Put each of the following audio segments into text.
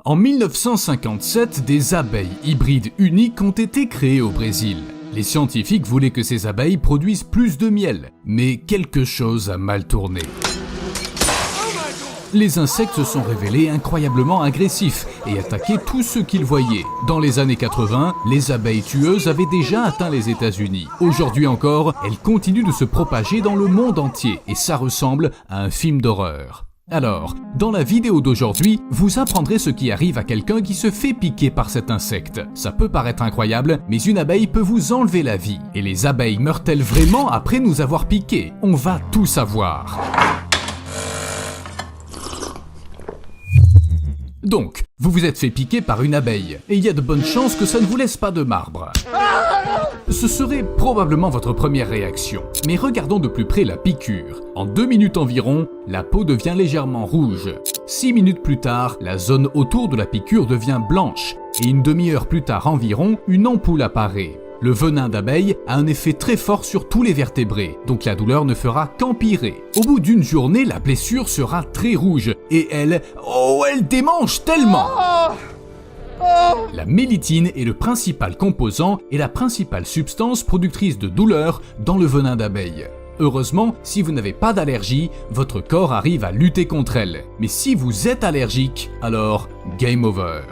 En 1957, des abeilles hybrides uniques ont été créées au Brésil. Les scientifiques voulaient que ces abeilles produisent plus de miel, mais quelque chose a mal tourné. Les insectes se sont révélés incroyablement agressifs et attaquaient tous ceux qu'ils voyaient. Dans les années 80, les abeilles tueuses avaient déjà atteint les États-Unis. Aujourd'hui encore, elles continuent de se propager dans le monde entier et ça ressemble à un film d'horreur. Alors, dans la vidéo d'aujourd'hui, vous apprendrez ce qui arrive à quelqu'un qui se fait piquer par cet insecte. Ça peut paraître incroyable, mais une abeille peut vous enlever la vie. Et les abeilles meurent-elles vraiment après nous avoir piqués? On va tout savoir. Donc, vous vous êtes fait piquer par une abeille, et il y a de bonnes chances que ça ne vous laisse pas de marbre. Ce serait probablement votre première réaction. Mais regardons de plus près la piqûre. En 2 minutes environ, la peau devient légèrement rouge. 6 minutes plus tard, la zone autour de la piqûre devient blanche. Et une demi-heure plus tard environ, une ampoule apparaît. Le venin d'abeille a un effet très fort sur tous les vertébrés, donc la douleur ne fera qu'empirer. Au bout d'une journée, la blessure sera très rouge, et elle démange tellement! La mélitine est le principal composant et la principale substance productrice de douleur dans le venin d'abeille. Heureusement, si vous n'avez pas d'allergie, votre corps arrive à lutter contre elle. Mais si vous êtes allergique, alors game over.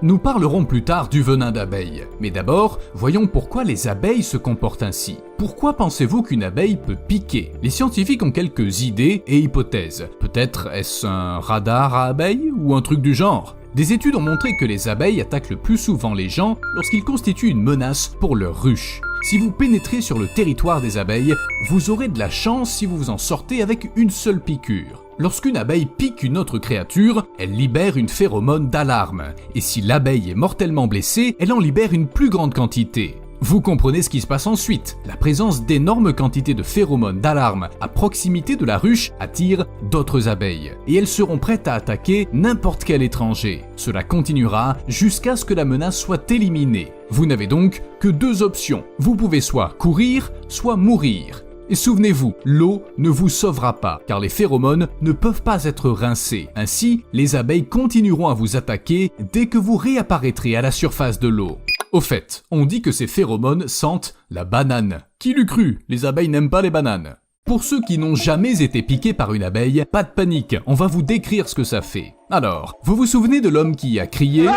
Nous parlerons plus tard du venin d'abeille. Mais d'abord, voyons pourquoi les abeilles se comportent ainsi. Pourquoi pensez-vous qu'une abeille peut piquer? Les scientifiques ont quelques idées et hypothèses. Peut-être est-ce un radar à abeilles ou un truc du genre? Des études ont montré que les abeilles attaquent le plus souvent les gens lorsqu'ils constituent une menace pour leur ruche. Si vous pénétrez sur le territoire des abeilles, vous aurez de la chance si vous vous en sortez avec une seule piqûre. Lorsqu'une abeille pique une autre créature, elle libère une phéromone d'alarme. Et si l'abeille est mortellement blessée, elle en libère une plus grande quantité. Vous comprenez ce qui se passe ensuite. La présence d'énormes quantités de phéromones d'alarme à proximité de la ruche attire d'autres abeilles. Et elles seront prêtes à attaquer n'importe quel étranger. Cela continuera jusqu'à ce que la menace soit éliminée. Vous n'avez donc que 2 options. Vous pouvez soit courir, soit mourir. Et souvenez-vous, l'eau ne vous sauvera pas, car les phéromones ne peuvent pas être rincées. Ainsi, les abeilles continueront à vous attaquer dès que vous réapparaîtrez à la surface de l'eau. Au fait, on dit que ces phéromones sentent la banane. Qui l'eût cru? Les abeilles n'aiment pas les bananes. Pour ceux qui n'ont jamais été piqués par une abeille, pas de panique, on va vous décrire ce que ça fait. Alors, vous vous souvenez de l'homme qui a crié?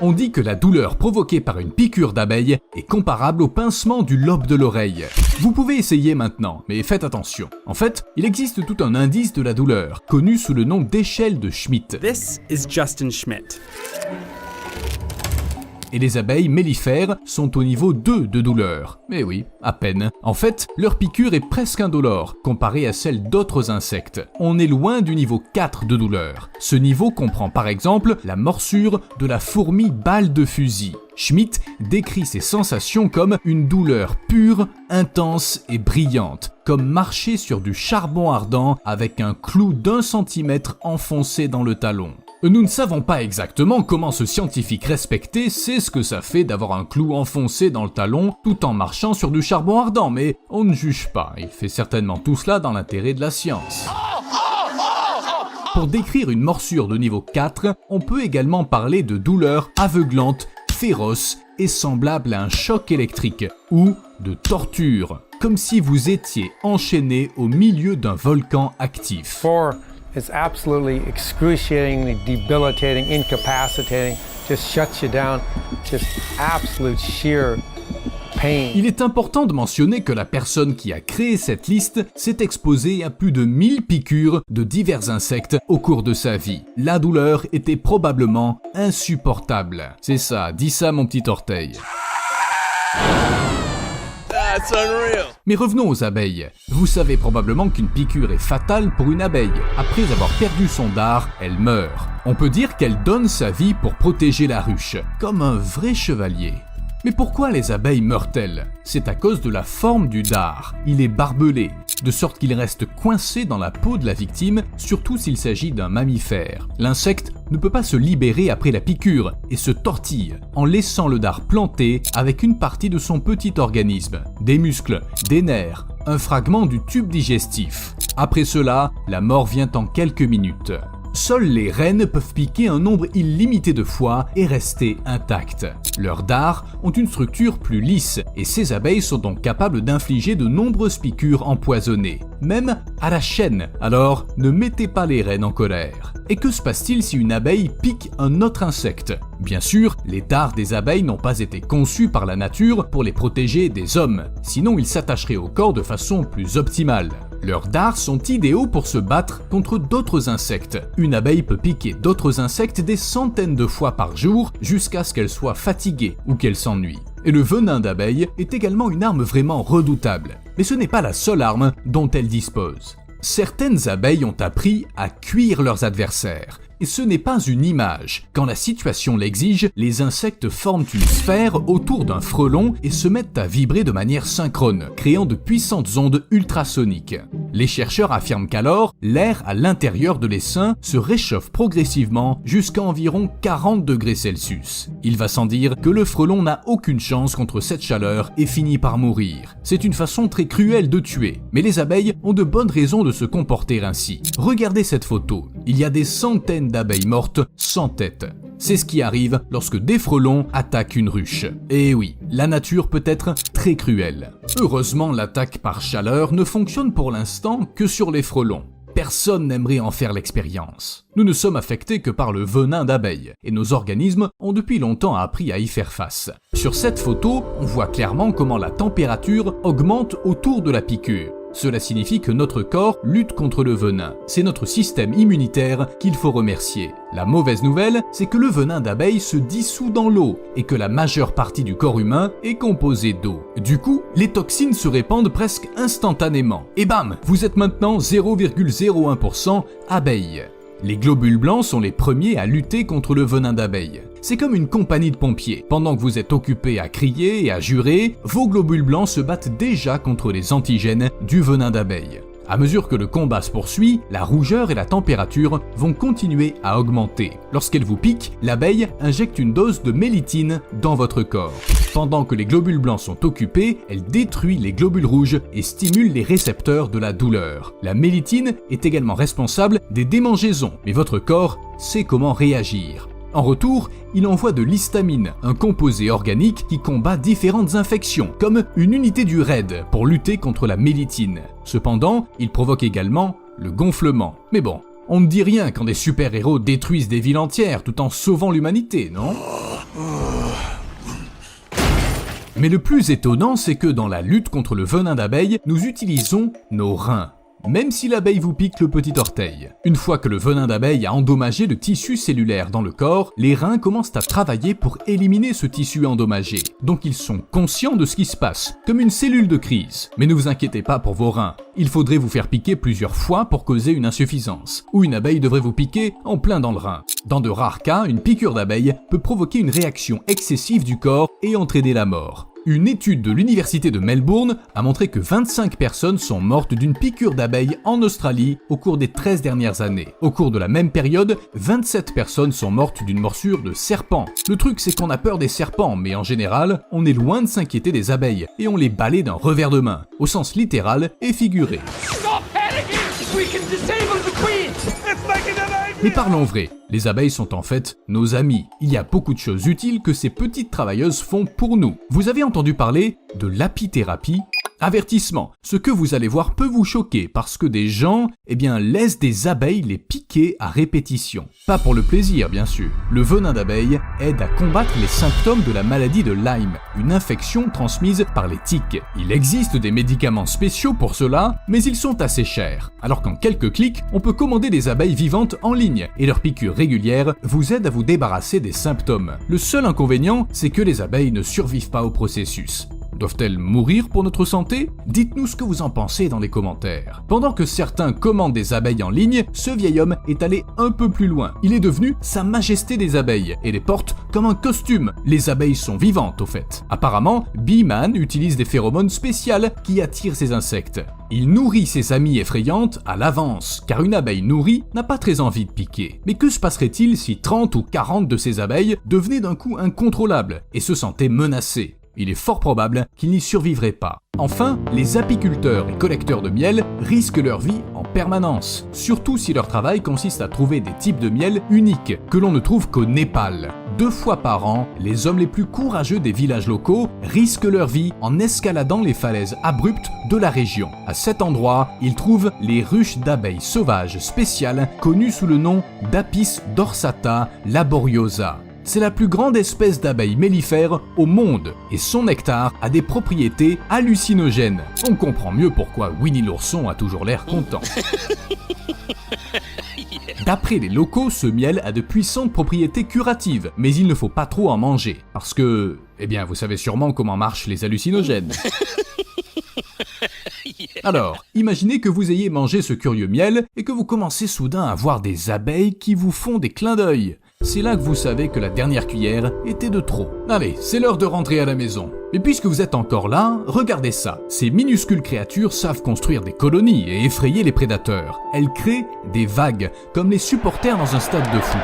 On dit que la douleur provoquée par une piqûre d'abeille est comparable au pincement du lobe de l'oreille. Vous pouvez essayer maintenant, mais faites attention. En fait, il existe tout un indice de la douleur, connu sous le nom d'échelle de Schmidt. This is Justin Schmidt. Et les abeilles mellifères sont au niveau 2 de douleur. Mais oui, à peine. En fait, leur piqûre est presque indolore, comparée à celle d'autres insectes. On est loin du niveau 4 de douleur. Ce niveau comprend par exemple la morsure de la fourmi balle de fusil. Schmidt décrit ces sensations comme une douleur pure, intense et brillante, comme marcher sur du charbon ardent avec un clou d'1 centimètre enfoncé dans le talon. Nous ne savons pas exactement comment ce scientifique respecté sait ce que ça fait d'avoir un clou enfoncé dans le talon tout en marchant sur du charbon ardent, mais on ne juge pas, il fait certainement tout cela dans l'intérêt de la science. Pour décrire une morsure de niveau 4, on peut également parler de douleur aveuglante, féroce et semblable à un choc électrique, ou de torture, comme si vous étiez enchaîné au milieu d'un volcan actif. It's absolutely excruciatingly debilitating, incapacitating, just shuts you down, just absolute sheer pain. Il est important de mentionner que la personne qui a créé cette liste s'est exposée à plus de 1000 piqûres de divers insectes au cours de sa vie. La douleur était probablement insupportable. C'est ça, dis ça mon petit orteil. That's unreal. Mais revenons aux abeilles. Vous savez probablement qu'une piqûre est fatale pour une abeille. Après avoir perdu son dard, elle meurt. On peut dire qu'elle donne sa vie pour protéger la ruche, comme un vrai chevalier. Mais pourquoi les abeilles meurent-elles? C'est à cause de la forme du dard. Il est barbelé, de sorte qu'il reste coincé dans la peau de la victime, surtout s'il s'agit d'un mammifère. L'insecte ne peut pas se libérer après la piqûre et se tortille en laissant le dard planté avec une partie de son petit organisme, des muscles, des nerfs, un fragment du tube digestif. Après cela, la mort vient en quelques minutes. Seules les reines peuvent piquer un nombre illimité de fois et rester intactes. Leurs dards ont une structure plus lisse et ces abeilles sont donc capables d'infliger de nombreuses piqûres empoisonnées, même à la chaîne. Alors, ne mettez pas les reines en colère. Et que se passe-t-il si une abeille pique un autre insecte? Bien sûr, les dards des abeilles n'ont pas été conçus par la nature pour les protéger des hommes, sinon ils s'attacheraient au corps de façon plus optimale. Leurs dards sont idéaux pour se battre contre d'autres insectes. Une abeille peut piquer d'autres insectes des centaines de fois par jour jusqu'à ce qu'elle soit fatiguée ou qu'elle s'ennuie. Et le venin d'abeille est également une arme vraiment redoutable. Mais ce n'est pas la seule arme dont elle dispose. Certaines abeilles ont appris à cuire leurs adversaires. Et ce n'est pas une image. Quand la situation l'exige, les insectes forment une sphère autour d'un frelon et se mettent à vibrer de manière synchrone, créant de puissantes ondes ultrasoniques. Les chercheurs affirment qu'alors, l'air à l'intérieur de l'essaim se réchauffe progressivement jusqu'à environ 40 degrés Celsius. Il va sans dire que le frelon n'a aucune chance contre cette chaleur et finit par mourir. C'est une façon très cruelle de tuer, mais les abeilles ont de bonnes raisons de se comporter ainsi. Regardez cette photo. Il y a des centaines d'abeilles mortes sans tête. C'est ce qui arrive lorsque des frelons attaquent une ruche. Et oui, la nature peut être très cruelle. Heureusement, l'attaque par chaleur ne fonctionne pour l'instant que sur les frelons. Personne n'aimerait en faire l'expérience. Nous ne sommes affectés que par le venin d'abeilles, et nos organismes ont depuis longtemps appris à y faire face. Sur cette photo, on voit clairement comment la température augmente autour de la piqûre. Cela signifie que notre corps lutte contre le venin. C'est notre système immunitaire qu'il faut remercier. La mauvaise nouvelle, c'est que le venin d'abeille se dissout dans l'eau et que la majeure partie du corps humain est composée d'eau. Du coup, les toxines se répandent presque instantanément. Et bam, vous êtes maintenant 0,01% abeilles. Les globules blancs sont les premiers à lutter contre le venin d'abeille. C'est comme une compagnie de pompiers. Pendant que vous êtes occupé à crier et à jurer, vos globules blancs se battent déjà contre les antigènes du venin d'abeille. À mesure que le combat se poursuit, la rougeur et la température vont continuer à augmenter. Lorsqu'elle vous pique, l'abeille injecte une dose de mélitine dans votre corps. Pendant que les globules blancs sont occupés, elle détruit les globules rouges et stimule les récepteurs de la douleur. La mélitine est également responsable des démangeaisons, mais votre corps sait comment réagir. En retour, il envoie de l'histamine, un composé organique qui combat différentes infections, comme une unité du RAID pour lutter contre la mélitine. Cependant, il provoque également le gonflement. Mais bon, on ne dit rien quand des super-héros détruisent des villes entières tout en sauvant l'humanité, non ? Mais le plus étonnant, c'est que dans la lutte contre le venin d'abeille, nous utilisons nos reins. Même si l'abeille vous pique le petit orteil. Une fois que le venin d'abeille a endommagé le tissu cellulaire dans le corps, les reins commencent à travailler pour éliminer ce tissu endommagé. Donc ils sont conscients de ce qui se passe, comme une cellule de crise. Mais ne vous inquiétez pas pour vos reins. Il faudrait vous faire piquer plusieurs fois pour causer une insuffisance. Ou une abeille devrait vous piquer en plein dans le rein. Dans de rares cas, une piqûre d'abeille peut provoquer une réaction excessive du corps et entraîner la mort. Une étude de l'université de Melbourne a montré que 25 personnes sont mortes d'une piqûre d'abeille en Australie au cours des 13 dernières années. Au cours de la même période, 27 personnes sont mortes d'une morsure de serpent. Le truc, c'est qu'on a peur des serpents, mais en général, on est loin de s'inquiéter des abeilles et on les balaie d'un revers de main, au sens littéral et figuré. Mais parlons vrai, les abeilles sont en fait nos amis. Il y a beaucoup de choses utiles que ces petites travailleuses font pour nous. Vous avez entendu parler de l'apithérapie ? Avertissement, ce que vous allez voir peut vous choquer parce que des gens, laissent des abeilles les piquer à répétition. Pas pour le plaisir, bien sûr. Le venin d'abeille aide à combattre les symptômes de la maladie de Lyme, une infection transmise par les tiques. Il existe des médicaments spéciaux pour cela, mais ils sont assez chers. Alors qu'en quelques clics, on peut commander des abeilles vivantes en ligne et leur piqûre régulière vous aide à vous débarrasser des symptômes. Le seul inconvénient, c'est que les abeilles ne survivent pas au processus. Doivent-elles mourir pour notre santé ? Dites-nous ce que vous en pensez dans les commentaires. Pendant que certains commandent des abeilles en ligne, ce vieil homme est allé un peu plus loin. Il est devenu Sa Majesté des abeilles et les porte comme un costume. Les abeilles sont vivantes au fait. Apparemment, Bee-Man utilise des phéromones spéciales qui attirent ces insectes. Il nourrit ses amies effrayantes à l'avance, car une abeille nourrie n'a pas très envie de piquer. Mais que se passerait-il si 30 ou 40 de ces abeilles devenaient d'un coup incontrôlables et se sentaient menacées ? il est fort probable qu'ils n'y survivraient pas. Enfin, les apiculteurs et collecteurs de miel risquent leur vie en permanence, surtout si leur travail consiste à trouver des types de miel uniques que l'on ne trouve qu'au Népal. 2 fois par an, les hommes les plus courageux des villages locaux risquent leur vie en escaladant les falaises abruptes de la région. À cet endroit, ils trouvent les ruches d'abeilles sauvages spéciales connues sous le nom d'Apis dorsata laboriosa. C'est la plus grande espèce d'abeille mellifère au monde et son nectar a des propriétés hallucinogènes. On comprend mieux pourquoi Winnie l'ourson a toujours l'air content. D'après les locaux, ce miel a de puissantes propriétés curatives, mais il ne faut pas trop en manger, parce que, eh bien, vous savez sûrement comment marchent les hallucinogènes. Alors, imaginez que vous ayez mangé ce curieux miel et que vous commencez soudain à voir des abeilles qui vous font des clins d'œil. C'est là que vous savez que la dernière cuillère était de trop. Allez, c'est l'heure de rentrer à la maison. Et puisque vous êtes encore là, regardez ça. Ces minuscules créatures savent construire des colonies et effrayer les prédateurs. Elles créent des vagues, comme les supporters dans un stade de foot.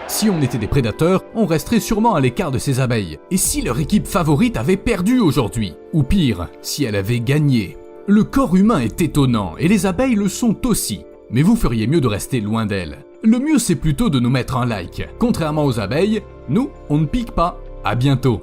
Si on était des prédateurs, on resterait sûrement à l'écart de ces abeilles. Et si leur équipe favorite avait perdu aujourd'hui? Ou pire, si elle avait gagné? Le corps humain est étonnant, et les abeilles le sont aussi. Mais vous feriez mieux de rester loin d'elles. Le mieux c'est plutôt de nous mettre un like. Contrairement aux abeilles, nous, on ne pique pas. À bientôt.